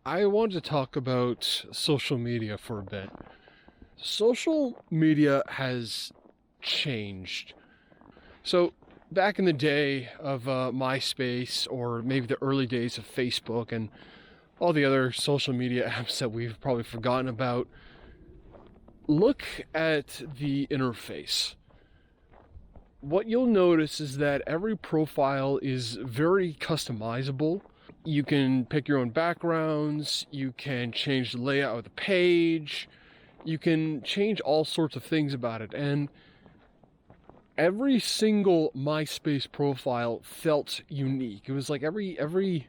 I wanted to talk about social media for a bit. Social media has changed. So, back in the day of MySpace, or maybe the early days of Facebook and all the other social media apps that we've probably forgotten about, look at the interface. What you'll notice is that every profile is very customizable. You can pick your own backgrounds, you can change the layout of the page, you can change all sorts of things about it. And every single MySpace profile felt unique. It was like every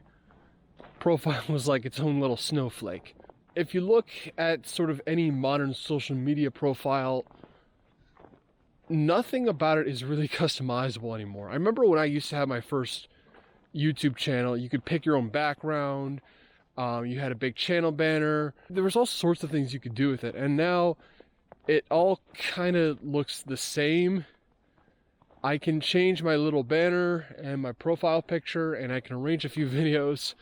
profile was like its own little snowflake. If you look at sort of any modern social media profile, nothing about it is really customizable anymore. I remember when I used to have my first YouTube channel, you could pick your own background, you had a big channel banner, there was all sorts of things you could do with it, and now it all kind of looks the same. I can change my little banner and my profile picture, and I can arrange a few videos,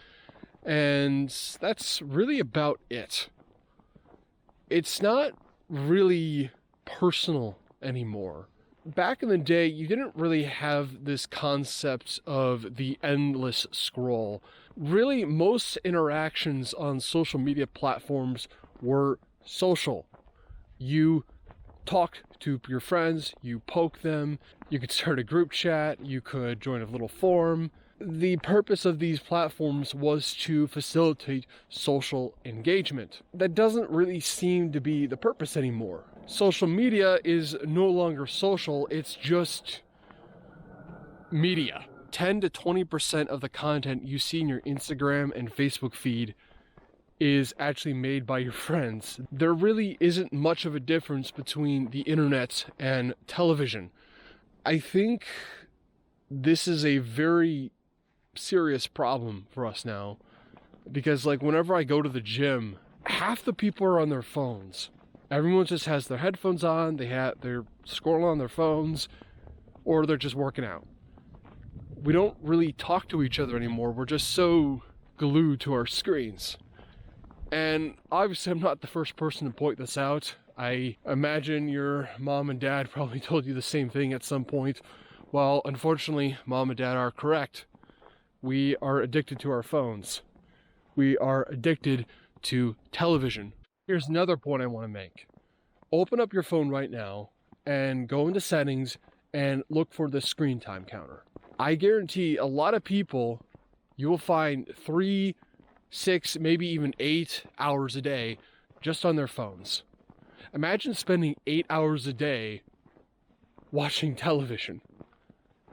and that's really about it. It's not really personal anymore. Back in the day, you didn't really have this concept of the endless scroll. Really, most interactions on social media platforms were social. You talked to your friends, you poke them, you could start a group chat, you could join a little forum. The purpose of these platforms was to facilitate social engagement. That doesn't really seem to be the purpose anymore. Social media is no longer social, it's just media. 10 to 20% of the content you see in your Instagram and Facebook feed is actually made by your friends. There really isn't much of a difference between the internet and television. I think this is a very serious problem for us now, because like whenever I go to the gym, half the people are on their phones. Everyone just has their headphones on, they're scrolling on their phones, or they're just working out. We don't really talk to each other anymore. We're just so glued to our screens. And obviously I'm not the first person to point this out. I imagine your mom and dad probably told you the same thing at some point. Well, unfortunately, mom and dad are correct. We are addicted to our phones. We are addicted to television. Here's another point I want to make. Open up your phone right now and go into settings and look for the screen time counter. I guarantee a lot of people, you will find 3, 6, maybe even 8 hours a day just on their phones. Imagine spending 8 hours a day watching television.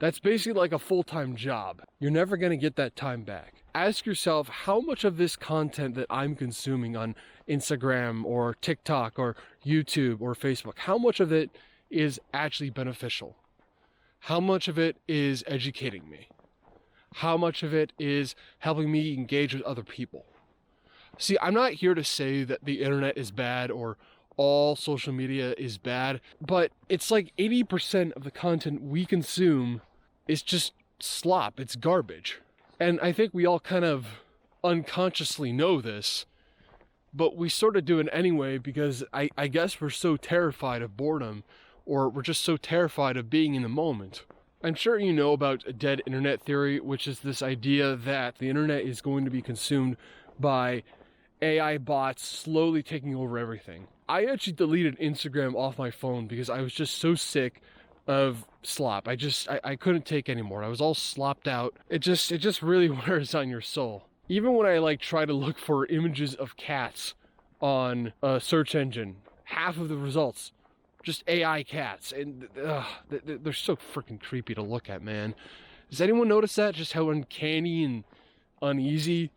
That's basically like a full-time job. You're never going to get that time back. Ask yourself how much of this content that I'm consuming on Instagram or TikTok or YouTube or Facebook, how much of it is actually beneficial? How much of it is educating me? How much of it is helping me engage with other people? See, I'm not here to say that the internet is bad or all social media is bad, but it's like 80% of the content we consume is just slop, it's garbage. And I think we all kind of unconsciously know this, but we sort of do it anyway because I guess we're so terrified of boredom, or we're just so terrified of being in the moment. I'm sure you know about a dead internet theory, which is this idea that the internet is going to be consumed by AI bots slowly taking over everything. I actually deleted Instagram off my phone because I was just so sick of slop. I couldn't take anymore. I was all slopped out. It just really wears on your soul. Even when I try to look for images of cats on a search engine, half of the results just AI cats, and they're so freaking creepy to look at, man. Does anyone notice that? Just how uncanny and uneasy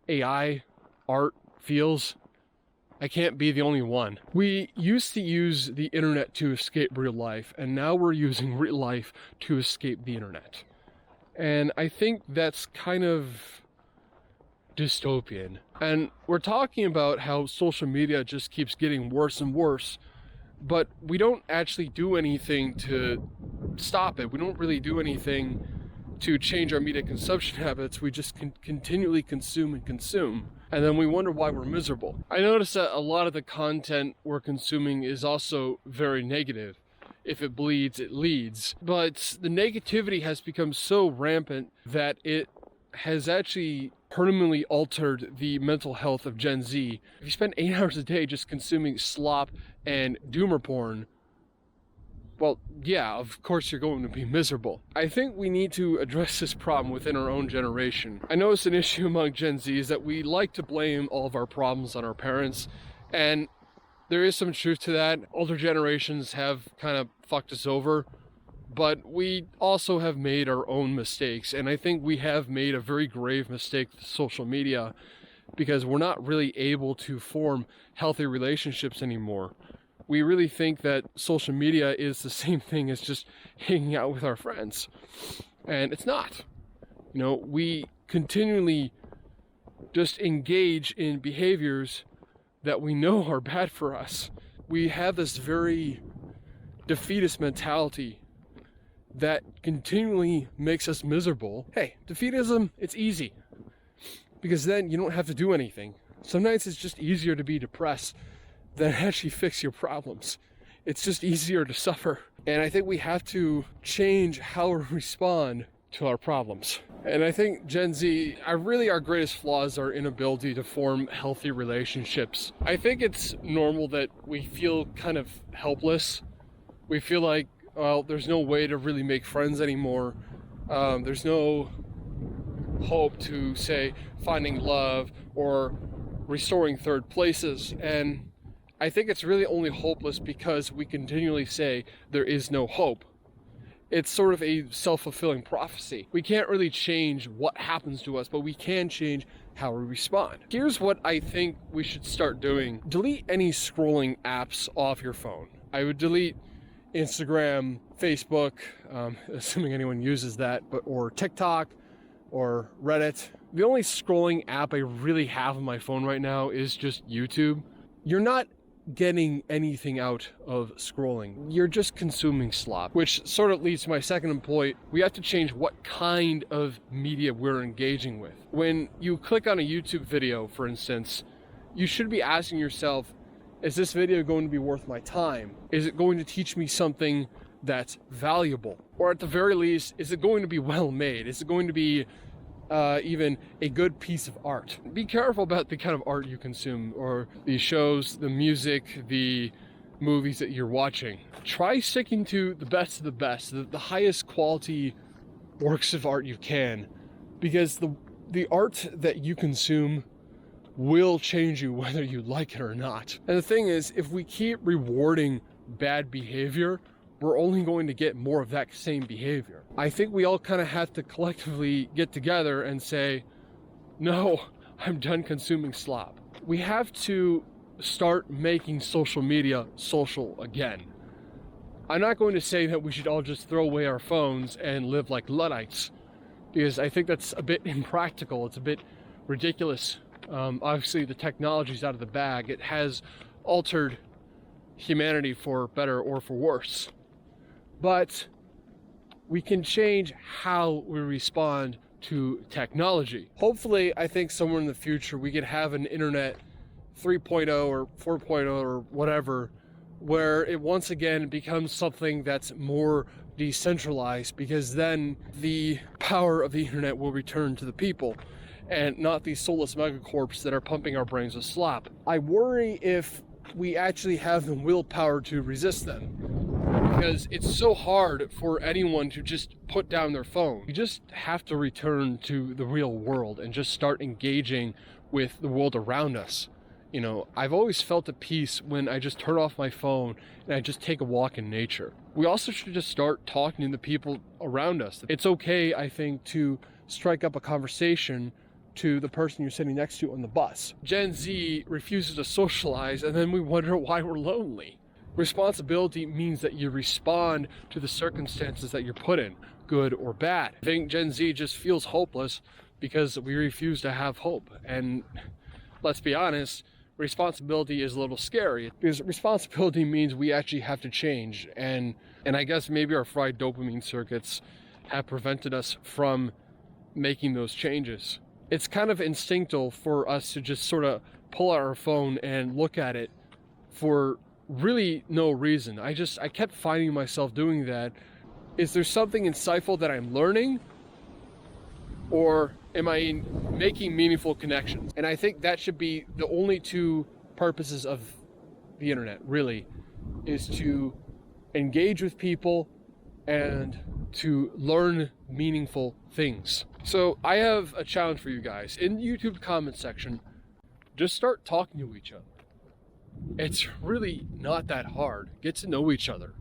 AI art feels? I can't be the only one. We used to use the internet to escape real life, and now we're using real life to escape the internet. And I think that's kind of dystopian. And we're talking about how social media just keeps getting worse and worse, but we don't actually do anything to stop it. We don't really do anything to change our media consumption habits. We just continually consume and consume. and then we wonder why we're miserable. I notice that a lot of the content we're consuming is also very negative. If it bleeds, it leads. But the negativity has become so rampant that it has actually permanently altered the mental health of Gen Z. If you spend 8 hours a day just consuming slop and doomer porn, well, yeah, of course you're going to be miserable. I think we need to address this problem within our own generation. I know it's an issue among Gen Z is that we like to blame all of our problems on our parents, and there is some truth to that. Older generations have kind of fucked us over, but we also have made our own mistakes, and I think we have made a very grave mistake with social media because we're not really able to form healthy relationships anymore. We really think that social media is the same thing as just hanging out with our friends, and it's not. You know, we continually just engage in behaviors that we know are bad for us. We have this very defeatist mentality that continually makes us miserable. Hey, defeatism, it's easy because then you don't have to do anything. Sometimes it's just easier to be depressed than actually fix your problems. It's just easier to suffer. And I think we have to change how we respond to our problems. And I think Gen Z, our greatest flaw is our inability to form healthy relationships. I think it's normal that we feel kind of helpless. We feel like, well, there's no way to really make friends anymore. There's no hope to, say, finding love or restoring third places. And I think it's really only hopeless because we continually say there is no hope. It's sort of a self-fulfilling prophecy. We can't really change what happens to us, but we can change how we respond. Here's what I think we should start doing. Delete any scrolling apps off your phone. I would delete Instagram, Facebook, assuming anyone uses that, or TikTok or Reddit. The only scrolling app I really have on my phone right now is just YouTube. You're not getting anything out of scrolling. You're just consuming slop, which sort of leads to my second point. We have to change what kind of media we're engaging with. When you click on a YouTube video, for instance, you should be asking yourself, is this video going to be worth my time? Is it going to teach me something that's valuable? Or at the very least, is it going to be well made? Is it going to be even a good piece of art? Be careful about the kind of art you consume, or the shows, the music, the movies that you're watching. Try sticking to the best of the best, the highest quality works of art you can, because the art that you consume will change you whether you like it or not. And the thing is, if we keep rewarding bad behavior, we're only going to get more of that same behavior. I think we all kind of have to collectively get together and say, no, I'm done consuming slop. We have to start making social media social again. I'm not going to say that we should all just throw away our phones and live like Luddites, because I think that's a bit impractical. It's a bit ridiculous. Obviously, the technology's out of the bag. It has altered humanity for better or for worse. But we can change how we respond to technology. Hopefully, I think somewhere in the future we could have an internet 3.0 or 4.0 or whatever, where it once again becomes something that's more decentralized, because then the power of the internet will return to the people and not these soulless megacorps that are pumping our brains with slop. I worry if we actually have the willpower to resist them, because it's so hard for anyone to just put down their phone. You just have to return to the real world and just start engaging with the world around us. You know, I've always felt at peace when I just turn off my phone and I just take a walk in nature. We also should just start talking to the people around us. It's okay, I think, to strike up a conversation to the person you're sitting next to on the bus. Gen Z refuses to socialize, and then we wonder why we're lonely. Responsibility means that you respond to the circumstances that you're put in, good or bad. I think Gen Z just feels hopeless because we refuse to have hope. And let's be honest, responsibility is a little scary, because responsibility means we actually have to change. And I guess maybe our fried dopamine circuits have prevented us from making those changes. it's kind of instinctual for us to just sort of pull out our phone and look at it for really no reason. I kept finding myself doing that. Is there something insightful that I'm learning? Or am I making meaningful connections? And I think that should be the only two purposes of the internet, really, is to engage with people and to learn meaningful things. So I have a challenge for you guys. In the YouTube comment section, just start talking to each other. It's really not that hard. Get to know each other.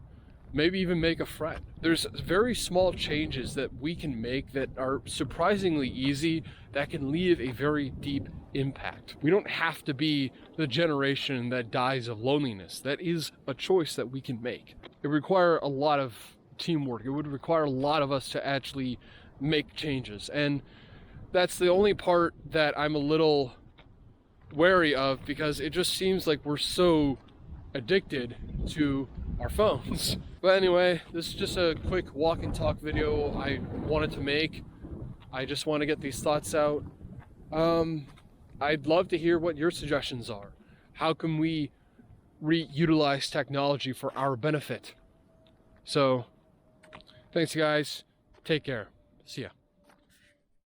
Maybe even make a friend. There's very small changes that we can make that are surprisingly easy that can leave a very deep impact. We don't have to be the generation that dies of loneliness. That is a choice that we can make. It would require a lot of teamwork. It would require a lot of us to actually make changes. And that's the only part that I'm a little wary of, because it just seems like we're so addicted to our phones. But anyway, this is just a quick walk and talk video I wanted to make. I just want to get these thoughts out. I'd love to hear what your suggestions are. How can we reutilize technology for our benefit? So, thanks guys. Take care. See ya.